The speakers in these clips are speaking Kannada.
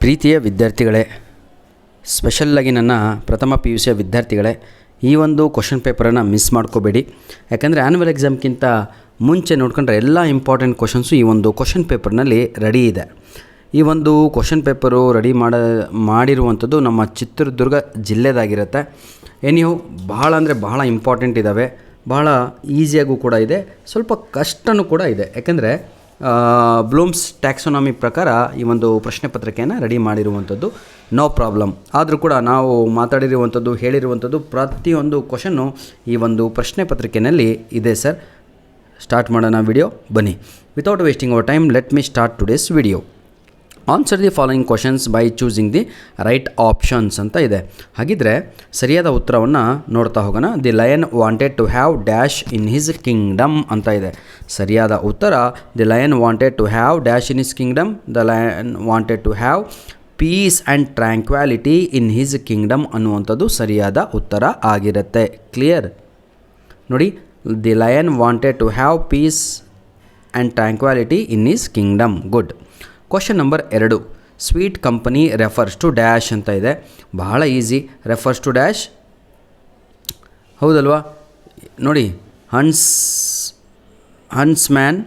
ಪ್ರೀತಿಯ ವಿದ್ಯಾರ್ಥಿಗಳೇ, ಸ್ಪೆಷಲ್ಲಾಗಿ ನನ್ನ ಪ್ರಥಮ ಪಿ ಯು ಸಿಯ ವಿದ್ಯಾರ್ಥಿಗಳೇ, ಈ ಒಂದು ಕ್ವಶನ್ ಪೇಪರನ್ನು ಮಿಸ್ ಮಾಡ್ಕೋಬೇಡಿ. ಯಾಕಂದರೆ ಆ್ಯನ್ಯುವಲ್ ಎಕ್ಸಾಮ್ಗಿಂತ ಮುಂಚೆ ನೋಡ್ಕೊಂಡ್ರೆ ಎಲ್ಲ ಇಂಪಾರ್ಟೆಂಟ್ ಕ್ವಶನ್ಸು ಈ ಒಂದು ಕ್ವಶನ್ ಪೇಪರ್ನಲ್ಲಿ ರೆಡಿ ಇದೆ. ಈ ಒಂದು ಕ್ವಶನ್ ಪೇಪರು ರೆಡಿ ಮಾಡಿರುವಂಥದ್ದು ನಮ್ಮ ಚಿತ್ರದುರ್ಗ ಜಿಲ್ಲೆದಾಗಿರುತ್ತೆ. ಏನಿವು ಬಹಳ ಅಂದರೆ ಬಹಳ ಇಂಪಾರ್ಟೆಂಟ್ ಇದ್ದಾವೆ, ಬಹಳ ಈಸಿಯಾಗೂ ಕೂಡ ಇದೆ, ಸ್ವಲ್ಪ ಕಷ್ಟನೂ ಕೂಡ ಇದೆ. ಯಾಕೆಂದರೆ ಬ್ಲೂಮ್ಸ್ ಟ್ಯಾಕ್ಸೋನಾಮಿ ಪ್ರಕಾರ ಈ ಒಂದು ಪ್ರಶ್ನೆ ಪತ್ರಿಕೆಯನ್ನು ರೆಡಿ ಮಾಡಿರುವಂಥದ್ದು, ನೋ ಪ್ರಾಬ್ಲಮ್. ಆದರೂ ಕೂಡ ನಾವು ಮಾತಾಡಿರುವಂಥದ್ದು, ಹೇಳಿರುವಂಥದ್ದು ಪ್ರತಿಯೊಂದು ಕ್ವಶನ್ನು ಈ ಒಂದು ಪ್ರಶ್ನೆ ಪತ್ರಿಕೆಯಲ್ಲಿ ಇದೆ ಸರ್. ಸ್ಟಾರ್ಟ್ ಮಾಡೋಣ ವಿಡಿಯೋ, ಬನ್ನಿ. Without wasting our time, let me start today's video. Answer the following questions by choosing the right options ಅಂತ ಇದೆ. ಹಾಗಿದ್ರೆ ಸರಿಯಾದ ಉತ್ತರವನ್ನು ನೋಡ್ತಾ ಹೋಗೋಣ. The lion wanted to have dash in his kingdom ಅಂತ ಇದೆ. ಸರಿಯಾದ ಉತ್ತರ the lion wanted to have dash in his kingdom. The lion wanted to have peace and tranquillity in his kingdom ಅನ್ನುವಂಥದ್ದು ಸರಿಯಾದ ಉತ್ತರ ಆಗಿರುತ್ತೆ. ಕ್ಲಿಯರ್ ನೋಡಿ, the lion wanted to have peace and tranquillity in his kingdom. Good. Question number 2, sweet company refers to dash ಅಂತ ಇದೆ. ಬಹಳ ಈಸಿ. ರೆಫರ್ಸ್ ಟು ಡ್ಯಾಶ್ ಹೌದಲ್ವಾ? ನೋಡಿ, huntsman,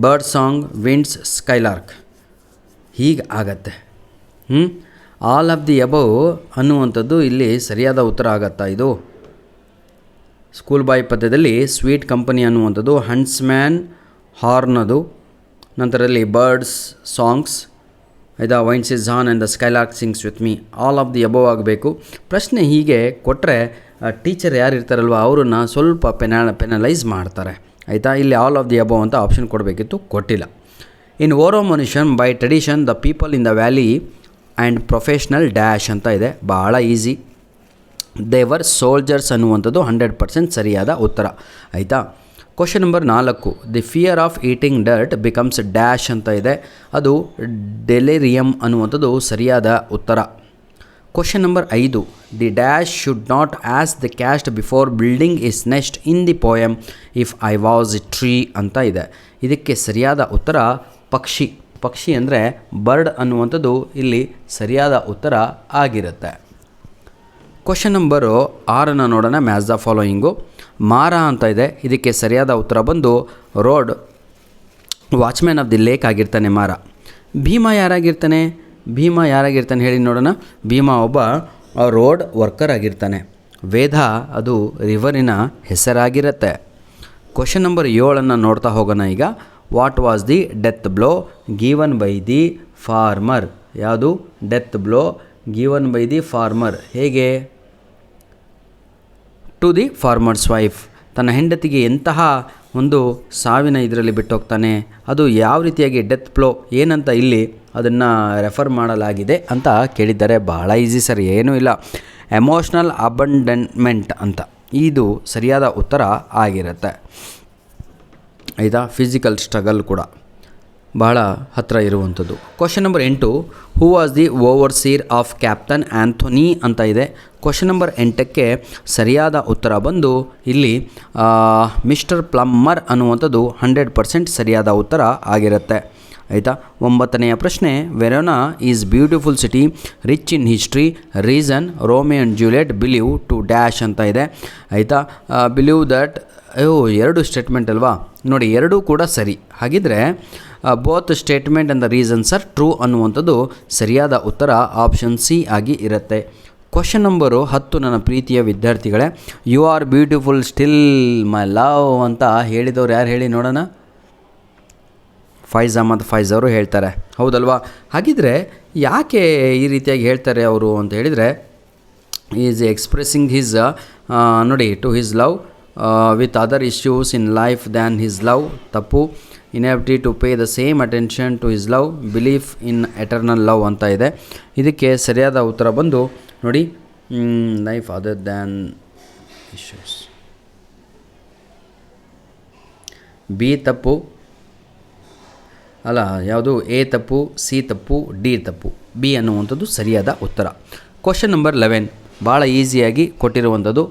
bird song, winds, skylark, ಹೀಗೆ ಆಗತ್ತೆ. ಆಲ್ ಆಫ್ ದಿ ಅಬವ್ ಅನ್ನುವಂಥದ್ದು ಇಲ್ಲಿ ಸರಿಯಾದ ಉತ್ತರ ಆಗತ್ತಾ? ಇದು ಸ್ಕೂಲ್ ಬಾಯ್ ಪದ್ಯದಲ್ಲಿ ಸ್ವೀಟ್ ಕಂಪನಿ ಅನ್ನುವಂಥದ್ದು ಹನ್ಸ್ಮ್ಯಾನ್ ಹಾರ್ನದು, ನಂತರದಲ್ಲಿ ಬರ್ಡ್ಸ್ ಸಾಂಗ್ಸ್, ಇದು winds is on and the skylark sings with me. All of the above ಆಗಬೇಕು. ಪ್ರಶ್ನೆ ಹೀಗೆ ಕೊಟ್ಟರೆ ಟೀಚರ್ ಯಾರು ಇರ್ತಾರಲ್ವ ಅವರನ್ನು ಸ್ವಲ್ಪ ಪೆನಲೈಸ್ ಮಾಡ್ತಾರೆ, ಆಯಿತಾ? ಇಲ್ಲಿ ಆಲ್ ಆಫ್ ದಿ ಅಬವ್ ಅಂತ ಆಪ್ಷನ್ ಕೊಡಬೇಕಿತ್ತು, ಕೊಟ್ಟಿಲ್ಲ. In Oru Manushyan by tradition the people in the valley and professional dash ಅಂತ ಇದೆ. ಭಾಳ ಈಸಿ. ದೇವರ್ ಸೋಲ್ಜರ್ಸ್ ಅನ್ನುವಂಥದ್ದು 100% ಸರಿಯಾದ ಉತ್ತರ, ಆಯಿತಾ? Question number 4, the fear of eating dirt becomes dash ಅಂತ ಇದೆ. ಅದು ಡೆಲಿರಿಯಮ್ ಅನ್ನುವಂಥದ್ದು ಸರಿಯಾದ ಉತ್ತರ. Question number 5, the dash should not as the cast before building is nest in the poem if I was a tree ಅಂತ ಇದೆ. ಇದಕ್ಕೆ ಸರಿಯಾದ ಉತ್ತರ ಪಕ್ಷಿ. ಪಕ್ಷಿ ಅಂದರೆ ಬರ್ಡ್ ಅನ್ನುವಂಥದ್ದು ಇಲ್ಲಿ ಸರಿಯಾದ ಉತ್ತರ ಆಗಿರುತ್ತೆ. ಕ್ವಶನ್ ನಂಬರು 6 ನೋಡೋಣ. Match the following. ಮಾರ ಅಂತ ಇದೆ. ಇದಕ್ಕೆ ಸರಿಯಾದ ಉತ್ತರ ಬಂದು road watchman of the lake ಆಗಿರ್ತಾನೆ ಮಾರ. ಭೀಮ ಯಾರಾಗಿರ್ತಾನೆ? ಭೀಮ ಯಾರಾಗಿರ್ತಾನೆ ಹೇಳಿ ನೋಡೋಣ. ಭೀಮ ಒಬ್ಬ ರೋಡ್ ವರ್ಕರ್ ಆಗಿರ್ತಾನೆ. ವೇದ ಅದು ರಿವರಿನ ಹೆಸರಾಗಿರುತ್ತೆ. ಕ್ವಶನ್ ನಂಬರ್ 7 ನೋಡ್ತಾ ಹೋಗೋಣ ಈಗ. What was the death blow given by the farmer? ಯಾವುದು death blow given by the farmer? ಹೇಗೆ? To the farmer's wife. ತನ್ನ ಹೆಂಡತಿಗೆ ಎಂತಹ ಒಂದು ಸಾವಿನ ಇದರಲ್ಲಿ ಬಿಟ್ಟೋಗ್ತಾನೆ, ಅದು ಯಾವ ರೀತಿಯಾಗಿ ಡೆತ್ ಬ್ಲೋ ಏನಂತ ಇಲ್ಲಿ ಅದನ್ನು ರೆಫರ್ ಮಾಡಲಾಗಿದೆ ಅಂತ ಕೇಳಿದ್ದಾರೆ. ಬಹಳ ಈಸಿ ಸರ್, ಏನೂ ಇಲ್ಲ. ಎಮೋಷ್ನಲ್ ಅಬಂಡನ್ಮೆಂಟ್ ಅಂತ ಇದು ಸರಿಯಾದ ಉತ್ತರ ಆಗಿರುತ್ತೆ, ಆಯಿತಾ? ಫಿಸಿಕಲ್ ಸ್ಟ್ರಗಲ್ ಕೂಡ ಬಹಳ ಹತ್ತಿರ ಇರುವಂಥದ್ದು. Question number 8, who was the overseer of Captain Anthony ಅಂತ ಇದೆ. ಕ್ವಶನ್ ನಂಬರ್ 8ಕ್ಕೆ ಸರಿಯಾದ ಉತ್ತರ ಬಂದು ಇಲ್ಲಿ ಮಿಸ್ಟರ್ ಪ್ಲಮ್ಮರ್ ಅನ್ನುವಂಥದ್ದು 100% ಸರಿಯಾದ ಉತ್ತರ ಆಗಿರುತ್ತೆ, ಆಯಿತಾ? 9ನೇ ಪ್ರಶ್ನೆ, Verona is beautiful city rich in history reason Romeo and Juliet believe to dash ಅಂತ ಇದೆ, ಆಯಿತಾ? Believe that. ಎರಡು ಸ್ಟೇಟ್ಮೆಂಟ್ ಅಲ್ವಾ? ನೋಡಿ, ಎರಡೂ ಕೂಡ ಸರಿ. ಹಾಗಿದ್ರೆ both statement and the reasons are true ಅನ್ನುವಂಥದ್ದು ಸರಿಯಾದ ಉತ್ತರ ಆಪ್ಷನ್ ಸಿ ಆಗಿ ಇರುತ್ತೆ. ಕ್ವಶನ್ ನಂಬರು 10 ನನ್ನ ಪ್ರೀತಿಯ ವಿದ್ಯಾರ್ಥಿಗಳೇ, you are beautiful still my love ಅಂತ ಹೇಳಿದವ್ರು ಯಾರು ಹೇಳಿ ನೋಡೋಣ? ಫೈಜ್ ಅಹಮದ್ ಫೈಜ್ ಅವರು ಹೇಳ್ತಾರೆ, ಹೌದಲ್ವಾ? ಹಾಗಿದ್ರೆ ಯಾಕೆ ಈ ರೀತಿಯಾಗಿ ಹೇಳ್ತಾರೆ ಅವರು ಅಂತ ಹೇಳಿದರೆ, ಈಸ್ ಎಕ್ಸ್ಪ್ರೆಸ್ಸಿಂಗ್ ಹಿಸ್ ನೋಡಿ to his love with other issues in life than his love. ತಪ್ಪು. Inability to pay the same attention to his love, belief in eternal love ಅಂತ ಇದೆ. ಇದಕ್ಕೆ ಸರಿಯಾದ ಉತ್ತರ ಬಂದು ನೋಡಿ, life other than issues. B ತಪ್ಪು ಅಲ್ಲ, ಯಾವುದು? ಎ ತಪ್ಪು, ಸಿ ತಪ್ಪು, ಡಿ ತಪ್ಪು. ಬಿ ಅನ್ನುವಂಥದ್ದು ಸರಿಯಾದ ಉತ್ತರ. ಕ್ವಶನ್ ನಂಬರ್ 11, ಭಾಳ ಈಸಿಯಾಗಿ ಕೊಟ್ಟಿರುವಂಥದ್ದು.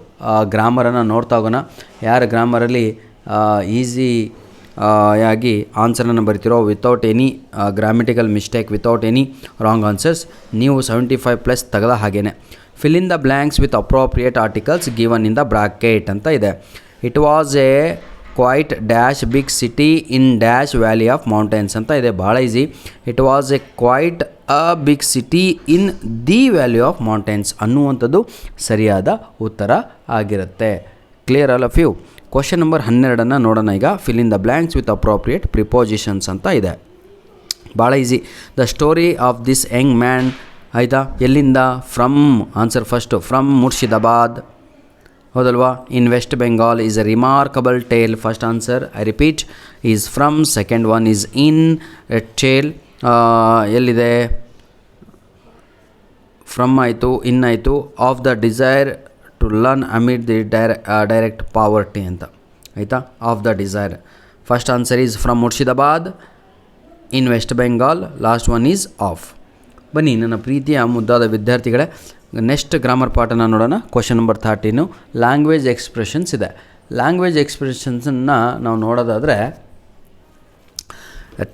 ಗ್ರಾಮರನ್ನು ನೋಡ್ತಾ ಹೋಗೋಣ. ಯಾರ ಗ್ರಾಮರಲ್ಲಿ ಈಸಿ ಆಗಿ ಆನ್ಸರನ್ನು ಬರಿತಿರೋ without any grammatical mistake, without any wrong answers. ನೀವು 75+ ತೆಗೆದ ಹಾಗೇನೆ. Fill in the blanks with appropriate articles given in the bracket ಅಂತ ಇದೆ. It was a quite dash big city in dash valley of mountains ಅಂತ ಇದೆ. ಭಾಳ easy. It was a quite a big city in the valley of mountains ಅನ್ನುವಂಥದ್ದು ಸರಿಯಾದ ಉತ್ತರ ಆಗಿರುತ್ತೆ. Clear all of you? Question number 12 ನೋಡೋಣ ಈಗ. Fill in the blanks with appropriate prepositions ಅಂತ ಇದೆ. ಭಾಳ easy. The story of this young man, ಆಯಿತಾ, ಎಲ್ಲಿಂದ? From, answer first, from Murshidabad, ಹೌದಲ್ವಾ? In West Bengal is a remarkable tale, first answer. I repeat, is from. Second one is in a tale, ಎಲ್ಲಿದೆ? ಫ್ರಮ್ ಆಯಿತು, ಇನ್ ಆಯಿತು. Of the desire to learn amid the direct poverty ಅಂತ, ಆಯಿತಾ? Of the desire. First answer is from Murshidabad, in West Bengal. Last one is of. ಬನ್ನಿ ನನ್ನ ಪ್ರೀತಿಯ ಮುದ್ದಾದ ವಿದ್ಯಾರ್ಥಿಗಳೇ, ನೆಕ್ಸ್ಟ್ ಗ್ರಾಮರ್ ಪಾಠನ ನೋಡೋಣ. ಕ್ವಶನ್ ನಂಬರ್ 13 ಲ್ಯಾಂಗ್ವೇಜ್ ಎಕ್ಸ್ಪ್ರೆಷನ್ಸ್ ಇದೆ. ಲ್ಯಾಂಗ್ವೇಜ್ ಎಕ್ಸ್ಪ್ರೆಷನ್ಸನ್ನು ನಾವು ನೋಡೋದಾದರೆ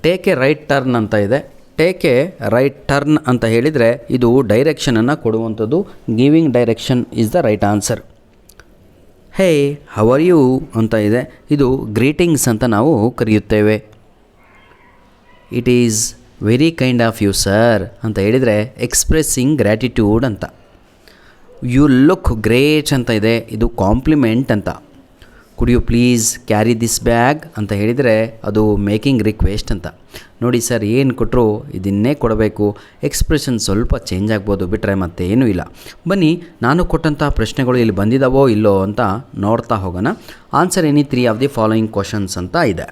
ಟೇಕ್ ಎ ರೈಟ್ ಟರ್ನ್ ಅಂತ ಇದೆ. ಟೇಕ್ ಎ ರೈಟ್ ಟರ್ನ್ ಅಂತ ಹೇಳಿದರೆ ಇದು ಡೈರೆಕ್ಷನನ್ನು ಕೊಡುವಂಥದ್ದು. Giving direction is the right answer. Hey how are you ಅಂತ ಇದೆ. ಇದು ಗ್ರೀಟಿಂಗ್ಸ್ ಅಂತ ನಾವು ಕರೆಯುತ್ತೇವೆ. It is very kind of you sir ಅಂತ ಹೇಳಿದರೆ ಎಕ್ಸ್ಪ್ರೆಸ್ಸಿಂಗ್ ಗ್ರ್ಯಾಟಿಟ್ಯೂಡ್ ಅಂತ. ಯು ಲುಕ್ ಗ್ರೇಟ್ ಅಂತ ಇದೆ, ಇದು ಕಾಂಪ್ಲಿಮೆಂಟ್ ಅಂತ. Could you please carry this bag ಅಂತ ಹೇಳಿದರೆ ಅದು ಮೇಕಿಂಗ್ ರಿಕ್ವೆಸ್ಟ್ ಅಂತ. ನೋಡಿ ಸರ್, ಏನು ಕೊಟ್ಟರು ಇದನ್ನೇ ಕೊಡಬೇಕು. ಎಕ್ಸ್ಪ್ರೆಷನ್ ಸ್ವಲ್ಪ ಚೇಂಜ್ ಆಗ್ಬೋದು, ಬಿಟ್ಟರೆ ಮತ್ತೇನೂ ಇಲ್ಲ. ಬನ್ನಿ ನಾನು ಕೊಟ್ಟಂಥ ಪ್ರಶ್ನೆಗಳು ಇಲ್ಲಿ ಬಂದಿದ್ದಾವೋ ಇಲ್ಲೋ ಅಂತ ನೋಡ್ತಾ ಹೋಗೋಣ. Answer any 3 of the following questions ಅಂತ ಇದೆ.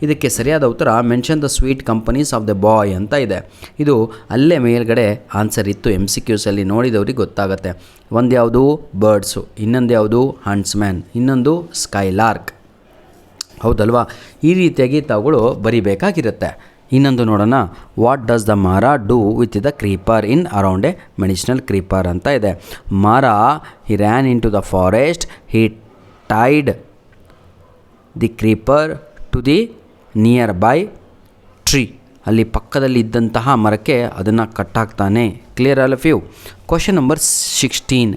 ಇದಕ್ಕೆ ಸರಿಯಾದ ಉತ್ತರ mention the sweet companies of the boy ಅಂತ ಇದೆ. ಇದು ಅಲ್ಲೇ ಮೇಲ್ಗಡೆ ಆನ್ಸರ್ ಇತ್ತು. MCQಸಲ್ಲಿ ನೋಡಿದವ್ರಿಗೆ ಗೊತ್ತಾಗುತ್ತೆ. ಒಂದು ಯಾವುದು? ಬರ್ಡ್ಸು, ಇನ್ನೊಂದು ಯಾವುದು? ಹಂಟ್ಸ್ಮ್ಯಾನ್, ಇನ್ನೊಂದು ಸ್ಕೈಲಾರ್ಕ್, ಹೌದಲ್ವಾ? ಈ ರೀತಿಯಾಗಿ ತಾವುಗಳು ಬರಿಬೇಕಾಗಿರುತ್ತೆ. ಇನ್ನೊಂದು ನೋಡೋಣ. What does the Mara do with the creeper in around a medicinal creeper ಅಂತ ಇದೆ. Mara he ran in to the forest, he tied the creeper to the nearby tree. ಅಲ್ಲಿ ಪಕ್ಕದಲ್ಲಿ ಇದ್ದಂತಹ ಮರಕ್ಕೆ ಅದನ್ನು ಕಟ್ಟಾಕ್ತಾನೆ. Clear all of you? Question number 16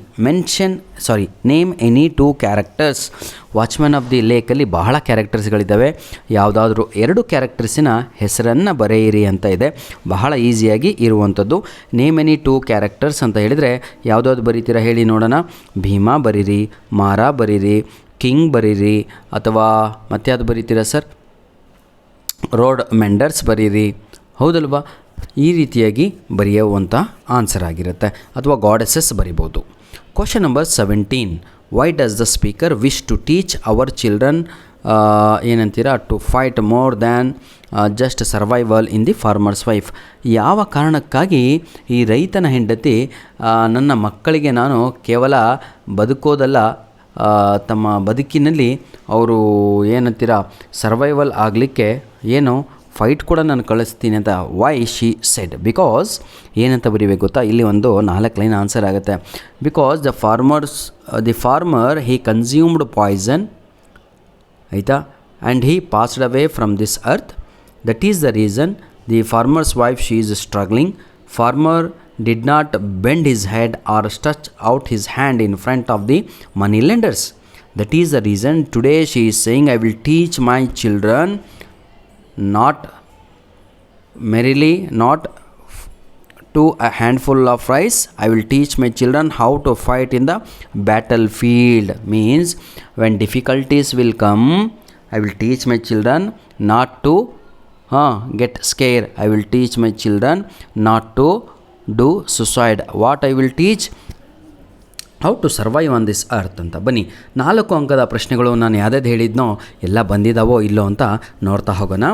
name any 2 characters. Watchman of the ಲೇಕಲ್ಲಿ ಬಹಳ ಕ್ಯಾರೆಕ್ಟರ್ಸ್ಗಳಿದ್ದಾವೆ. ಯಾವುದಾದ್ರೂ 2 ಕ್ಯಾರೆಕ್ಟರ್ಸಿನ ಹೆಸರನ್ನು ಬರೆಯಿರಿ ಅಂತ ಇದೆ. ಬಹಳ ಈಸಿಯಾಗಿ ಇರುವಂಥದ್ದು. ನೇಮ್ ಎನಿ 2 ಕ್ಯಾರೆಕ್ಟರ್ಸ್ ಅಂತ ಹೇಳಿದರೆ ಯಾವುದಾದ್ರು ಬರೀತೀರಾ ಹೇಳಿ ನೋಡೋಣ. ಭೀಮಾ ಬರೀರಿ, ಮಾರ ಬರೀರಿ, ಕಿಂಗ್ ಬರೀರಿ, ಅಥವಾ ಮತ್ತೆ ಯಾವುದು ಬರೀತೀರಾ ಸರ್? ರೋಡ್ ಮೆಂಡರ್ಸ್ ಬರೀರಿ, ಹೌದಲ್ವಾ? ಈ ರೀತಿಯಾಗಿ ಬರೆಯುವಂಥ ಆನ್ಸರ್ ಆಗಿರುತ್ತೆ. ಅಥವಾ ಗಾಡೆಸಸ್ ಬರಿಬೋದು. Question number 17 why does the speaker wish to teach our children ಏನಂತೀರಾ to fight more than just survival in the farmer's wife. ಯಾವ ಕಾರಣಕ್ಕಾಗಿ ಈ ರೈತನ ಹೆಂಡತಿ ನನ್ನ ಮಕ್ಕಳಿಗೆ ನಾನು ಕೇವಲ ಬದುಕೋದಲ್ಲ, ತಮ್ಮ ಬದುಕಿನಲ್ಲಿ ಅವರು ಏನಂತೀರ ಸರ್ವೈವಲ್ ಆಗಲಿಕ್ಕೆ ಏನು ಫೈಟ್ ಕೂಡ ನಾನು ಕಳಿಸ್ತೀನಿ ಅಂತ ವೈ ಶಿ ಸೆಡ್. ಬಿಕಾಸ್ ಏನಂತ ಬರೀಬೇಕು ಗೊತ್ತಾ? ಇಲ್ಲಿ ಒಂದು 4 ಲೈನ್ ಆನ್ಸರ್ ಆಗುತ್ತೆ. Because the farmer he consumed poison, ಆಯಿತಾ, and he passed away from this earth. That is the reason the farmer's wife she is struggling. Farmer did not bend his head or stretch out his hand in front of the money lenders. That is the reason today she is saying, I will teach my children not merely not to a handful of rice. I will teach my children how to fight in the battlefield. Means when difficulties will come, I will teach my children not to get scared. I will teach my children not to do suicide. What I will teach? How to survive on this earth ಅಂತ. ಬನ್ನಿ 4 ಅಂಕದ ಪ್ರಶ್ನೆಗಳು ನಾನು ಯಾವ್ದು ಹೇಳಿದ್ನೋ ಎಲ್ಲ ಬಂದಿದ್ದಾವೋ ಇಲ್ಲೋ ಅಂತ ನೋಡ್ತಾ ಹೋಗೋಣ.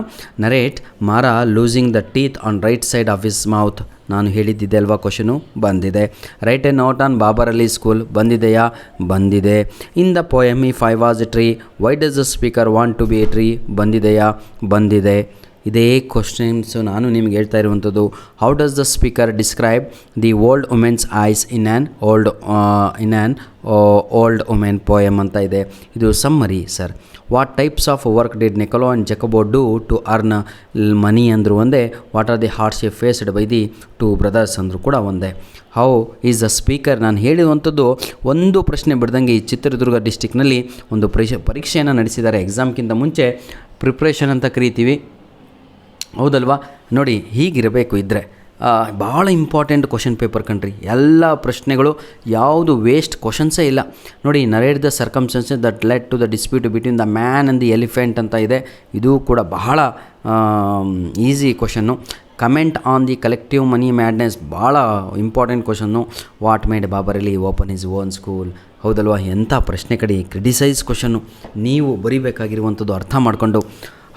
ನರೇಟ್ ಮಾರ losing the teeth on right side of his mouth. ನಾನು ಹೇಳಿದ್ದಿದ್ದೆ ಅಲ್ವಾ ಕ್ವಶನು? ಬಂದಿದೆ. Write a note on Babar Ali school. ಬಂದಿದೆಯಾ? ಬಂದಿದೆ. In the poem if I was a tree why does the speaker want to be a tree. ಬಂದಿದೆಯಾ? ಬಂದಿದೆ. ಇದೇ ಕ್ವಶನ್ಸು ನಾನು ನಿಮ್ಗೆ ಹೇಳ್ತಾ ಇರುವಂಥದ್ದು. How does the speaker describe the old women's eyes in an old women poem ಅಂತ ಇದೆ. ಇದು summary sir. What types of work did Nicolo and Jacopo do to earn money ಅಂದರು ಒಂದೇ. What are the hardship faced by the two brothers ಅಂದರು ಕೂಡ ಒಂದೇ. ಹೌ ಈಸ್ ದ ಸ್ಪೀಕರ್, ನಾನು ಹೇಳಿರುವಂಥದ್ದು ಒಂದು ಪ್ರಶ್ನೆ ಬಿಡ್ದಂಗೆ ಈ ಚಿತ್ರದುರ್ಗ ಡಿಸ್ಟಿಕ್ನಲ್ಲಿ ಒಂದು ಪರೀಕ್ಷೆಯನ್ನು ನಡೆಸಿದ್ದಾರೆ. ಎಕ್ಸಾಮ್ಗಿಂತ ಮುಂಚೆ ಪ್ರಿಪ್ರೇಷನ್ ಅಂತ ಕರಿತೀವಿ, ಹೌದಲ್ವಾ? ನೋಡಿ, ಹೀಗಿರಬೇಕು ಇದ್ದರೆ ಭಾಳ ಇಂಪಾರ್ಟೆಂಟ್ ಕ್ವಶನ್ ಪೇಪರ್ ಕಣ್ರಿ. ಎಲ್ಲ ಪ್ರಶ್ನೆಗಳು ಯಾವುದು ವೇಸ್ಟ್ ಕ್ವಶನ್ಸೇ ಇಲ್ಲ. ನೋಡಿ, narrate the circumstances that led to the dispute between the man and the elephant ಅಂತ ಇದೆ. ಇದು ಕೂಡ ಬಹಳ ಈಸಿ ಕ್ವಶನ್ನು. Comment on the collective money madness, ಭಾಳ ಇಂಪಾರ್ಟೆಂಟ್ ಕ್ವಶನ್ನು. What made Babar Ali open his own school, ಹೌದಲ್ವಾ? ಎಂಥ ಪ್ರಶ್ನೆ ಕಡೆ, ಕ್ರಿಟಿಸೈಸ್ ಕ್ವಶನ್ನು. ನೀವು ಬರೀಬೇಕಾಗಿರುವಂಥದ್ದು ಅರ್ಥ ಮಾಡಿಕೊಂಡು.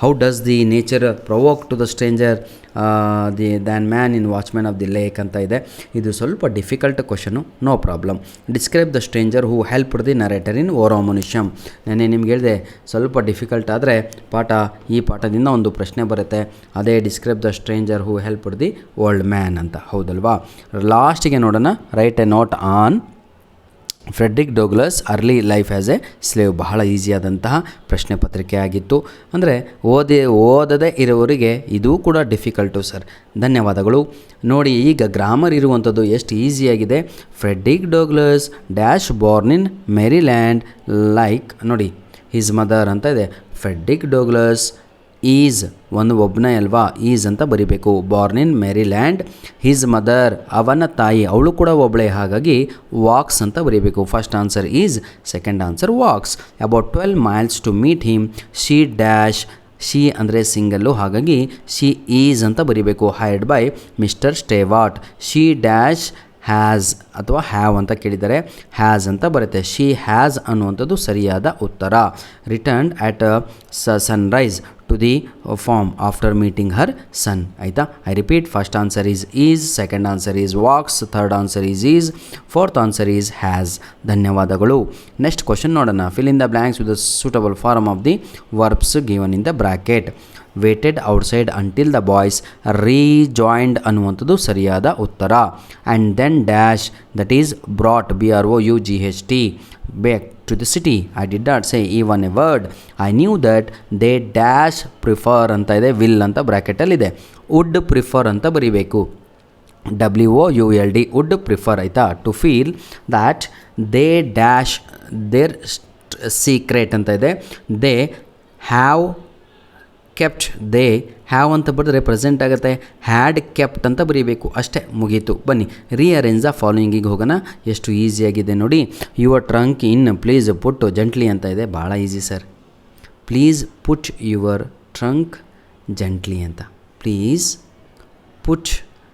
How does the nature provoke to the stranger than man in watchman of the lake ಅಂತ ಇದೆ. ಇದು ಸ್ವಲ್ಪ difficult question, no problem. Describe the stranger who helped the narrator ಇನ್ ಓರೋಮನುಷ್ಯಂ. ನಾನೇ ನಿಮ್ಗೆ ಹೇಳಿದೆ ಸ್ವಲ್ಪ ಡಿಫಿಕಲ್ಟ್ ಆದರೆ ಈ ಪಾಠದಿಂದ ಒಂದು ಪ್ರಶ್ನೆ ಬರುತ್ತೆ. ಅದೇ describe the stranger who helped the old man ಅಂತ, ಹೌದಲ್ವಾ? ಲಾಸ್ಟಿಗೆ ನೋಡೋಣ. Write a note on Frederick Douglass early life as a slave. ಬಹಳ ಈಸಿಯಾದಂತಹ ಪ್ರಶ್ನೆ ಪತ್ರಿಕೆ ಆಗಿತ್ತು. ಅಂದರೆ ಓದದೇ ಇರೋವರಿಗೆ ಇದೂ ಕೂಡ ಡಿಫಿಕಲ್ಟು ಸರ್. ಧನ್ಯವಾದಗಳು. ನೋಡಿ, ಈಗ ಗ್ರಾಮರ್ ಇರುವಂಥದ್ದು ಎಷ್ಟು ಈಸಿಯಾಗಿದೆ. Frederick Douglass dash born in Maryland like, ನೋಡಿ ಹಿಸ್ ಮದರ್ ಅಂತ ಇದೆ. ಫ್ರೆಡ್ರಿಕ್ ಡೋಗ್ಲಸ್ ಈಸ್ ಒಬ್ಬನೇ ಅಲ್ವಾ, ಈಸ್ ಅಂತ ಬರಿಬೇಕು. Born in Maryland. His mother, ಅವನ ತಾಯಿ, ಅವಳು ಕೂಡ ಒಬ್ಬಳೇ, ಹಾಗಾಗಿ ವಾಕ್ಸ್ ಅಂತ ಬರೀಬೇಕು. First answer is, second answer walks. About 12 miles to meet him. She dash, she ಅಂದರೆ ಸಿಂಗಲ್ಲು, ಹಾಗಾಗಿ ಶಿ ಈಸ್ ಅಂತ ಬರೀಬೇಕು. Hired by mister Stewart. She dash has ಅಥವಾ ಹ್ಯಾವ್ ಅಂತ ಕೇಳಿದರೆ ಹ್ಯಾಸ್ ಅಂತ ಬರುತ್ತೆ. ಶಿ ಹ್ಯಾಸ್ ಅನ್ನುವಂಥದ್ದು ಸರಿಯಾದ ಉತ್ತರ. Returned at sunrise to the farm after meeting her son. ಆಯಿತಾ? I repeat, first answer is, second answer is walks, third answer is, fourth answer is has. ಧನ್ಯವಾದಗಳು. ನೆಕ್ಸ್ಟ್ ಕ್ವಶನ್ ನೋಡೋಣ. Fill in the blanks with the suitable form of the verbs given in the bracket. Waited outside until the boys rejoined ಅನ್ನುವಂಥದ್ದು ಸರಿಯಾದ ಉತ್ತರ. And then dash, that is brought, BROUGHT, back to the city. I did not say even A word. I knew that they dash prefer ಅಂತ ಇದೆ. ವಿಲ್ ಅಂತ ಬ್ರ್ಯಾಕೆಟಲ್ಲಿದೆ. ವುಡ್ ಪ್ರಿಫರ್ ಅಂತ ಬರೀಬೇಕು. WOULD, would prefer. ಆಯಿತಾ? To feel that they dash their secret ಅಂತ ಇದೆ. They have kept, they have ಅಂತ ಬರೆದ್ರೆ ಪ್ರೆಸೆಂಟ್ ಆಗುತ್ತೆ. ಹ್ಯಾಡ್ ಕೆಪ್ಟ್ ಅಂತ ಬರೀಬೇಕು. ಅಷ್ಟೇ, ಮುಗೀತು. ಬನ್ನಿ ರೀಅರೇಂಜ್ ದ ಫಾಲೋಯಿಂಗಿಗೆ ಹೋಗೋಣ. ಎಷ್ಟು ಈಸಿಯಾಗಿದೆ ನೋಡಿ. Your trunk in please put gently ಅಂತ ಇದೆ. ಭಾಳ easy sir. Please put your trunk gently ಅಂತ. Please put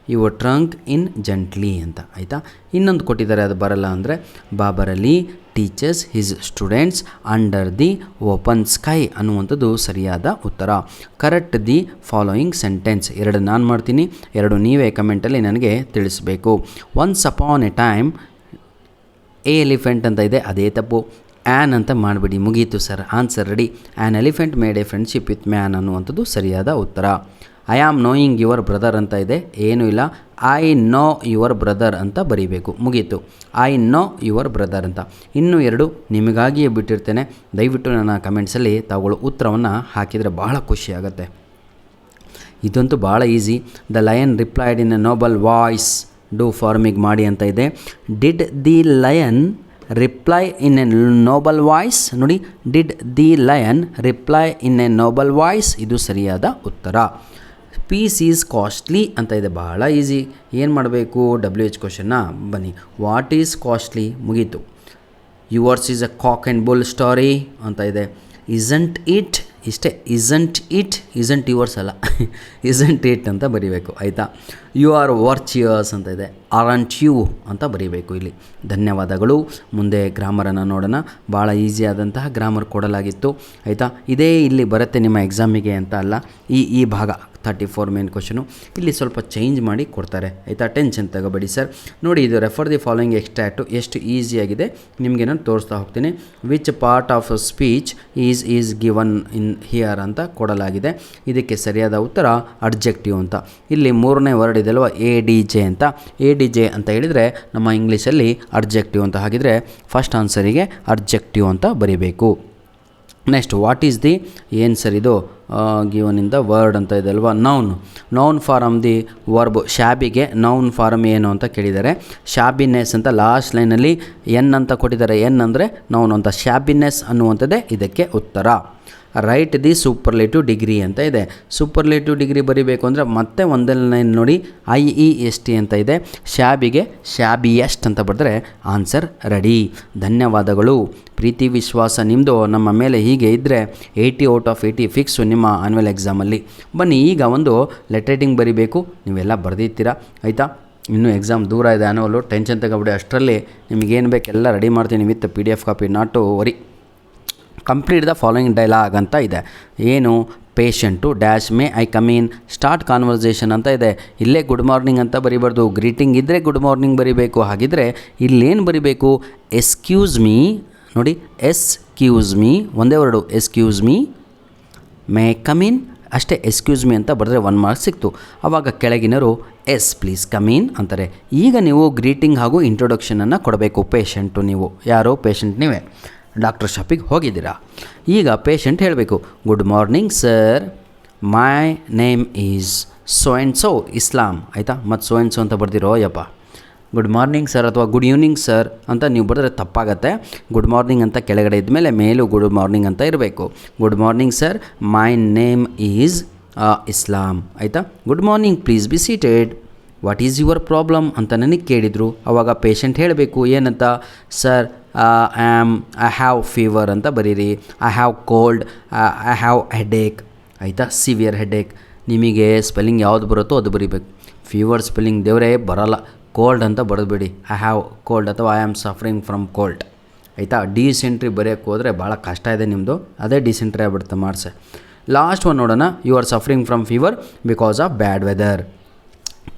your trunk in gently ಅಂತ. ಆಯಿತಾ? ಇನ್ನೊಂದು ಕೊಟ್ಟಿದ್ದಾರೆ, ಅದು ಬರಲ್ಲ ಅಂದರೆ Babar Ali teachers his students under the open sky ಅನ್ನುವಂಥದ್ದು ಸರಿಯಾದ ಉತ್ತರ. Correct the following sentence. 2 ನಾನು ಮಾಡ್ತೀನಿ, 2 ನೀವೇ ಕಮೆಂಟಲ್ಲಿ ನನಗೆ ತಿಳಿಸ್ಬೇಕು. Once upon A time A elephant ಅಂತ ಇದೆ, ಅದೇ ತಪ್ಪು. ಆ್ಯನ್ ಅಂತ ಮಾಡಿಬಿಡಿ, ಮುಗೀತು sir. Answer ready. An elephant made A friendship with man ಅನ್ನುವಂಥದ್ದು ಸರಿಯಾದ ಉತ್ತರ. I am knowing your brother ಅಂತ ಇದೆ, ಏನೂ ಇಲ್ಲ. ಐ ನೋ ಯುವರ್ ಬ್ರದರ್ ಅಂತ ಬರೀಬೇಕು, ಮುಗೀತು. ಐ ನೋ ಯುವರ್ ಬ್ರದರ್ ಅಂತ. ಇನ್ನೂ 2 ನಿಮಗಾಗಿಯೇ ಬಿಟ್ಟಿರ್ತೇನೆ. ದಯವಿಟ್ಟು ನನ್ನ ಕಮೆಂಟ್ಸಲ್ಲಿ ತಾವುಗಳು ಉತ್ತರವನ್ನು ಹಾಕಿದರೆ ಬಹಳ ಖುಷಿಯಾಗುತ್ತೆ. ಇದಂತೂ ಭಾಳ easy. The lion replied in a noble voice. Do ಫಾರ್ಮಿಗೆ ಮಾಡಿ ಅಂತ ಇದೆ. Did the lion reply in a noble voice. ನೋಡಿ, did the lion reply in a noble voice, ಇದು ಸರಿಯಾದ ಉತ್ತರ. ಪೀಸ್ ಈಸ್ ಕಾಸ್ಟ್ಲಿ ಅಂತ ಇದೆ, ಬಹಳ ಈಸಿ. ಏನು ಮಾಡಬೇಕು? WH ಕ್ವಶನ್ನ. ಬನ್ನಿ, ವಾಟ್ ಈಸ್ ಕಾಸ್ಟ್ಲಿ, ಮುಗೀತು. Yours is a cock and bull story ಅಂತ ಇದೆ. ಇಸಂಟ್ ಇಟ್, ಇಷ್ಟೇ. ಇಸಂಟ್ ಯುವರ್ಸ್ ಅಲ್ಲ, ಇಸಂಟ್ ಇಟ್ ಅಂತ ಬರೀಬೇಕು. ಆಯಿತಾ? ಯು ಆರ್ ವರ್ಚಿಯಸ್ ಅಂತ ಇದೆ. ಆರಂಟ್ ಯು ಅಂತ ಬರೀಬೇಕು ಇಲ್ಲಿ. ಧನ್ಯವಾದಗಳು. ಮುಂದೆ ಗ್ರಾಮರನ್ನು ನೋಡೋಣ. ಭಾಳ ಈಸಿಯಾದಂತಹ ಗ್ರಾಮರ್ ಕೊಡಲಾಗಿತ್ತು. ಆಯಿತಾ? ಇದೇ ಇಲ್ಲಿ ಬರುತ್ತೆ ನಿಮ್ಮ ಎಕ್ಸಾಮಿಗೆ ಅಂತ ಅಲ್ಲ, ಈ ಭಾಗ 34 ಮೇನ್ ಕ್ವಶನು. ಇಲ್ಲಿ ಸ್ವಲ್ಪ ಚೇಂಜ್ ಮಾಡಿ ಕೊಡ್ತಾರೆ ಆಯಿತಾ, ಟೆನ್ಷನ್ ತಗೋಬೇಡಿ ಸರ್. ನೋಡಿ ಇದು ರೆಫರ್ ದಿ ಫಾಲೋಯಿಂಗ್ ಎಕ್ಸ್ಟ್ರಾಕ್ಟು ಎಷ್ಟು ಈಸಿಯಾಗಿದೆ ನಿಮಗೆ ನಾನು ತೋರಿಸ್ತಾ ಹೋಗ್ತೀನಿ. Which part of speech is given in here ಅಂತ ಕೊಡಲಾಗಿದೆ. ಇದಕ್ಕೆ ಸರಿಯಾದ ಉತ್ತರ ಅಡ್ಜೆಕ್ಟಿವ್ ಅಂತ. ಇಲ್ಲಿ ಮೂರನೇ ವರ್ಡ್ ಇದೆ ಅಲ್ವಾ, ADJ ಅಂತ. ADJ ಅಂತ ಹೇಳಿದರೆ ನಮ್ಮ ಇಂಗ್ಲೀಷಲ್ಲಿ ಅಡ್ಜೆಕ್ಟಿವ್ ಅಂತ. ಹಾಗಿದ್ರೆ ಫಸ್ಟ್ ಆನ್ಸರಿಗೆ ಅಡ್ಜೆಕ್ಟಿವ್ ಅಂತ ಬರೀಬೇಕು. ನೆಕ್ಸ್ಟ್ ವಾಟ್ ಈಸ್ ದಿ ಏನು ಸರ್ ಇದು ಗಿವನ್ ಇನ್ ದ ವರ್ಡ್ ಅಂತ ಇದೆ ಅಲ್ವಾ, ನೌನ್ ಫಾರಮ್ ದಿ ವರ್ಬ್. ಶಾಬಿಗೆ ನೌನ್ ಫಾರಮ್ ಏನು ಅಂತ ಕೇಳಿದ್ದಾರೆ. ಶಾಬಿನೆಸ್ ಅಂತ ಲಾಸ್ಟ್ ಲೈನಲ್ಲಿ ಎನ್ ಅಂತ ಕೊಟ್ಟಿದ್ದಾರೆ. ಎನ್ ಅಂದರೆ ನೌನ್ ಅಂತ. ಶಾಬಿನೆಸ್ ಅನ್ನುವಂಥದ್ದೇ ಇದಕ್ಕೆ ಉತ್ತರ. ರೈಟ್ ದಿ ಸೂಪರ್ಲೇಟಿವ್ ಡಿಗ್ರಿ ಅಂತ ಇದೆ. ಸೂಪರ್ಲೇಟಿವ್ ಡಿಗ್ರಿ ಬರೀಬೇಕು ಅಂದರೆ ಮತ್ತೆ ಒಂದನೇ ಲೈನ್ ನೋಡಿ IEST ಅಂತ ಇದೆ. ಶಾಬಿಗೆ ಶಾಬಿಯೆಸ್ಟ್ ಅಂತ ಬರೆದ್ರೆ ಆನ್ಸರ್ ರೆಡಿ. ಧನ್ಯವಾದಗಳು. ಪ್ರೀತಿ ವಿಶ್ವಾಸ ನಿಮ್ಮದು ನಮ್ಮ ಮೇಲೆ ಹೀಗೆ ಇದ್ದರೆ 80 ಔಟ್ ಆಫ್ 80 ಫಿಕ್ಸು ನಿಮ್ಮ ಆನ್ಯುವಲ್ ಎಕ್ಸಾಮಲ್ಲಿ. ಬನ್ನಿ ಈಗ ಒಂದು ಲೆಟರ್ ರೈಟಿಂಗ್ ಬರೀಬೇಕು. ನೀವೆಲ್ಲ ಬರೆದಿರ್ತೀರಾ ಆಯಿತಾ. ಇನ್ನೂ ಎಕ್ಸಾಮ್ ದೂರ ಇದೆ ಆನ್ಯುವಲ್ಲು, ಟೆನ್ಷನ್ ತಗೊಬಿಡಿ. ಅಷ್ಟರಲ್ಲಿ ನಿಮಗೇನು ಬೇಕೆಲ್ಲ ರೆಡಿ ಮಾಡ್ತೀನಿ with PDF copy, not to worry. Complete the following dialogue ಅಂತ ಇದೆ. ಏನು patient dash may I come in, start conversation ಅಂತ ಇದೆ. ಇಲ್ಲೇ ಗುಡ್ ಮಾರ್ನಿಂಗ್ ಅಂತ ಬರಿಬಾರ್ದು, ಗ್ರೀಟಿಂಗ್ ಇದ್ದರೆ ಗುಡ್ ಮಾರ್ನಿಂಗ್ ಬರಿಬೇಕು. ಹಾಗಿದ್ರೆ ಇಲ್ಲೇನು ಬರಿಬೇಕು, ಎಸ್ಕ್ಯೂಸ್ ಮೀ. ನೋಡಿ ಎಸ್ಕ್ಯೂಸ್ ಮೀ ಒಂದೇ word, excuse me may come in ಅಷ್ಟೇ. ಎಸ್ಕ್ಯೂಸ್ ಮೀ ಅಂತ ಬರೆದ್ರೆ 1 ಮಾರ್ಕ್ಸ್ ಸಿಕ್ತು. ಆವಾಗ ಕೆಳಗಿನರು ಎಸ್ ಪ್ಲೀಸ್ ಕಮ್ ಇನ್ ಅಂತಾರೆ. ಈಗ ನೀವು ಗ್ರೀಟಿಂಗ್ ಹಾಗೂ ಇಂಟ್ರೊಡಕ್ಷನನ್ನು ಕೊಡಬೇಕು. ಪೇಷಂಟು ನೀವು ಯಾರು, ಪೇಷಂಟ್ ನೀವೇ ಡಾಕ್ಟರ್ ಶಾಪಿಗೆ ಹೋಗಿದ್ದೀರಾ. ಈಗ ಪೇಷಂಟ್ ಹೇಳಬೇಕು, good morning sir, my name is so and so ಇಸ್ಲಾಂ ಆಯಿತಾ. ಮತ್ತು ಸೋ ಆ್ಯಂಡ್ ಸೋ ಅಂತ ಬರ್ದಿರೋ ಯಪ್ಪ. ಗುಡ್ ಮಾರ್ನಿಂಗ್ ಸರ್ ಅಥವಾ ಗುಡ್ ಈವ್ನಿಂಗ್ ಸರ್ ಅಂತ ನೀವು ಬರೆದ್ರೆ ತಪ್ಪಾಗತ್ತೆ. ಗುಡ್ ಮಾರ್ನಿಂಗ್ ಅಂತ ಕೆಳಗಡೆ ಇದ್ಮೇಲೆ ಮೇಲೂ ಗುಡ್ ಮಾರ್ನಿಂಗ್ ಅಂತ ಇರಬೇಕು. Good morning sir, my name is ಇಸ್ಲಾಂ ಆಯಿತಾ. Good morning, please be seated. What is your problem ಅಂತ ನನಗೆ ಕೇಳಿದರು. ಆವಾಗ ಪೇಷಂಟ್ ಹೇಳಬೇಕು ಏನಂತ, ಸರ್ ಐ ಹ್ಯಾವ್ ಫೀವರ್ ಅಂತ ಬರೀರಿ. I have cold, I have headache ಆಯಿತಾ, ಸಿವಿಯರ್ ಹೆಡೇಕ್. ನಿಮಗೆ ಸ್ಪೆಲ್ಲಿಂಗ್ ಯಾವುದು ಬರುತ್ತೋ ಅದು ಬರೀಬೇಕು. ಫೀವರ್ ಸ್ಪೆಲ್ಲಿಂಗ್ ದೇವರೇ ಬರೋಲ್ಲ, ಕೋಲ್ಡ್ ಅಂತ ಬರೆದ್ಬಿಡಿ. ಐ ಹ್ಯಾವ್ ಕೋಲ್ಡ್ ಅಥವಾ I am suffering from cold ಆಯಿತಾ. ಡಿಸೆಂಟ್ರಿ ಬರೆಯೋಕ್ಕೆ ಹೋದರೆ ಭಾಳ ಕಷ್ಟ ಇದೆ ನಿಮ್ಮದು, ಅದೇ ಡಿಸೆಂಟ್ರಿ ಆಗ್ಬಿಡುತ್ತೆ ಮಾರ್ಕ್ಸ್. ಲಾಸ್ಟ್ ಒನ್ ನೋಡೋಣ, you are suffering from fever because of bad weather.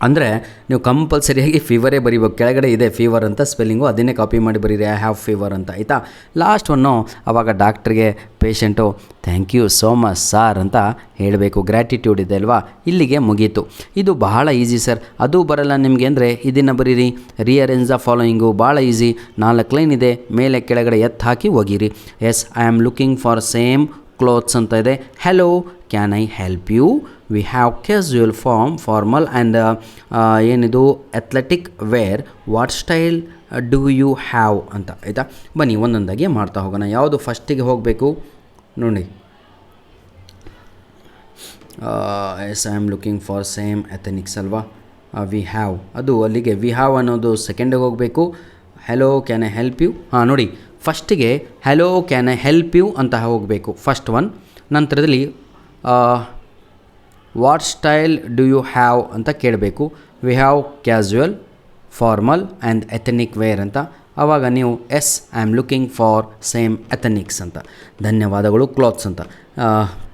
ಅಂದರೆ ನೀವು ಕಂಪಲ್ಸರಿಯಾಗಿ ಫೀವರೇ ಬರೀಬೇಕು. ಕೆಳಗಡೆ ಇದೆ ಫೀವರ್ ಅಂತ ಸ್ಪೆಲ್ಲಿಂಗು, ಅದನ್ನೇ ಕಾಪಿ ಮಾಡಿ ಬರೀರಿ, ಐ ಹ್ಯಾವ್ ಫೀವರ್ ಅಂತ ಆಯಿತಾ. ಲಾಸ್ಟ್ ಒನ್ನು ಆವಾಗ ಡಾಕ್ಟ್ರಿಗೆ patient thank you so much sir ಅಂತ ಹೇಳಬೇಕು. ಗ್ರ್ಯಾಟಿಟ್ಯೂಡ್ ಇದೆ ಅಲ್ವಾ. ಇಲ್ಲಿಗೆ ಮುಗೀತು. ಇದು ಬಹಳ ಈಸಿ ಸರ್. ಅದು ಬರಲ್ಲ ನಿಮಗೆ ಅಂದರೆ ಇದನ್ನು ಬರೀರಿ, ರಿಅರೇಂಜ್ ದ ಫಾಲೋಯಿಂಗು. ಭಾಳ ಈಸಿ. 4 ಲೈನ್ ಇದೆ, ಮೇಲೆ ಕೆಳಗಡೆ ಎತ್ತು ಹಾಕಿ ಹೋಗಿರಿ. Yes I am looking for same clothes ಅಂತ ಇದೆ. Hello can I help you, we have casual formal and ಏನಿದು athletic wear, what style do you have ಅಂತ ಆಯಿತಾ. ಬನ್ನಿ ಒಂದೊಂದಾಗಿ ಮಾಡ್ತಾ ಹೋಗೋಣ. ಯಾವುದು ಫಸ್ಟಿಗೆ ಹೋಗಬೇಕು ನೋಡಿ. Yes I am looking for same ethnics ಅಲ್ವಾ. ವಿ ಹ್ಯಾವ್ ಅದು ಅಲ್ಲಿಗೆ, ವಿ ಹ್ಯಾವ್ ಅನ್ನೋದು ಸೆಕೆಂಡಿಗೆ ಹೋಗಬೇಕು. Hello can I help you, ನೋಡಿ ಫಸ್ಟಿಗೆ hello can I help you ಅಂತ ಹೋಗಬೇಕು, ಫಸ್ಟ್ ಒನ್. ನಂತರದಲ್ಲಿ what style do you have ಅಂತ ಕೇಳಬೇಕು. We have casual, formal and ethnic wear ಅಂತ. ಆವಾಗ ನೀವು yes I am looking for same ethnics ಅಂತ. ಧನ್ಯವಾದಗಳು ಕ್ಲಾತ್ಸ್ ಅಂತ.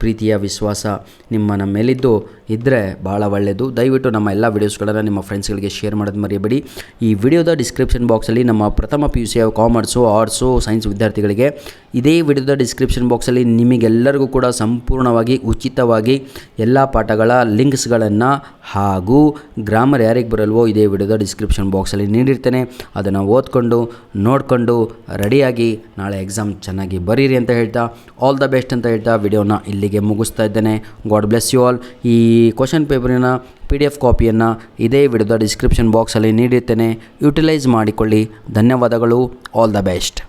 ಪ್ರೀತಿಯ ವಿಶ್ವಾಸ ನಮ್ಮ ಮೇಲಿದ್ದು ಇದ್ದರೆ ಭಾಳ ಒಳ್ಳೆಯದು. ದಯವಿಟ್ಟು ನಮ್ಮ ಎಲ್ಲ ವೀಡಿಯೋಸ್ಗಳನ್ನು ನಿಮ್ಮ ಫ್ರೆಂಡ್ಸ್ಗಳಿಗೆ ಶೇರ್ ಮಾಡೋದು ಮರೆಯಬೇಡಿ. ಈ ವಿಡಿಯೋದ ಡಿಸ್ಕ್ರಿಪ್ಷನ್ ಬಾಕ್ಸಲ್ಲಿ ನಮ್ಮ ಪ್ರಥಮ PUC ಕಾಮರ್ಸು, ಆರ್ಟ್ಸು, ಸೈನ್ಸ್ ವಿದ್ಯಾರ್ಥಿಗಳಿಗೆ ಇದೇ ವಿಡಿಯೋದ ಡಿಸ್ಕ್ರಿಪ್ಷನ್ ಬಾಕ್ಸಲ್ಲಿ ನಿಮಗೆಲ್ಲರಿಗೂ ಕೂಡ ಸಂಪೂರ್ಣವಾಗಿ ಉಚಿತವಾಗಿ ಎಲ್ಲ ಪಾಠಗಳ ಲಿಂಕ್ಸ್ಗಳನ್ನು ಹಾಗೂ ಗ್ರಾಮರ್ ಯಾರಿಗೆ ಬರಲ್ವೋ ಇದೇ ವಿಡಿಯೋದ ಡಿಸ್ಕ್ರಿಪ್ಷನ್ ಬಾಕ್ಸಲ್ಲಿ ನೀಡಿರ್ತೇನೆ. ಅದನ್ನು ಓದ್ಕೊಂಡು ನೋಡಿಕೊಂಡು ರೆಡಿಯಾಗಿ ನಾಳೆ ಎಕ್ಸಾಮ್ ಚೆನ್ನಾಗಿ ಬರೀರಿ ಅಂತ ಹೇಳ್ತಾ, ಆಲ್ ದ ಬೆಸ್ಟ್ ಅಂತ ಹೇಳ್ತಾ ವಿಡಿಯೋನ ಇಲ್ಲಿಗೆ ಮುಗಿಸ್ತಾ ಇದ್ದೇನೆ. God bless you all. ಈ ಕ್ವಶನ್ ಪೇಪರಿನ PDF ಕಾಪಿಯನ್ನು ಇದೇ ವಿಡಿಯೋದ ಡಿಸ್ಕ್ರಿಪ್ಷನ್ ಬಾಕ್ಸಲ್ಲಿ ನೀಡಿರ್ತೇನೆ. ಯುಟಿಲೈಸ್ ಮಾಡಿಕೊಳ್ಳಿ. ಧನ್ಯವಾದಗಳು. All the best.